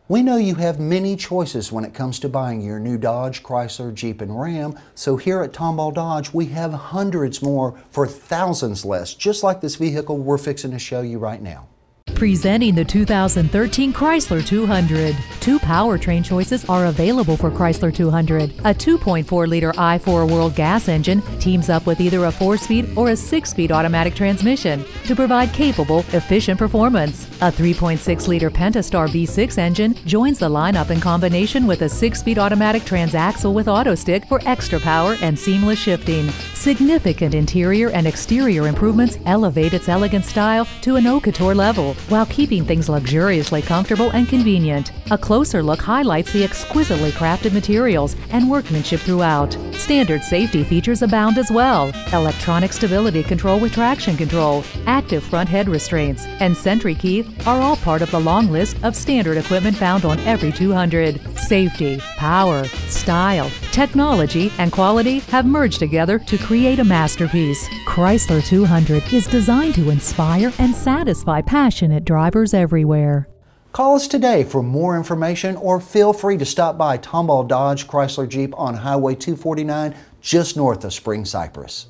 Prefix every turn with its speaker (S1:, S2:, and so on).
S1: We know you have many choices when it comes to buying your new Dodge, Chrysler, Jeep, and Ram, so here at Tomball Dodge we have hundreds more for thousands less, just like this vehicle we're fixing to show you right now.
S2: Presenting the 2013 Chrysler 200. Two powertrain choices are available for Chrysler 200. A 2.4-liter i4 World gas engine teams up with either a 4-speed or a 6-speed automatic transmission to provide capable, efficient performance. A 3.6-liter Pentastar V6 engine joins the lineup in combination with a 6-speed automatic transaxle with auto stick for extra power and seamless shifting. Significant interior and exterior improvements elevate its elegant style to an haute couture level, while keeping things luxuriously comfortable and convenient. A closer look highlights the exquisitely crafted materials and workmanship throughout. Standard safety features abound as well. Electronic stability control with traction control, active front head restraints, and Sentry key are all part of the long list of standard equipment found on every 200. Safety, power, style, technology, and quality have merged together to create a masterpiece. Chrysler 200 is designed to inspire and satisfy passionate drivers everywhere.
S1: Call us today for more information or feel free to stop by Tomball Dodge Chrysler Jeep on Highway 249 just north of Spring Cypress.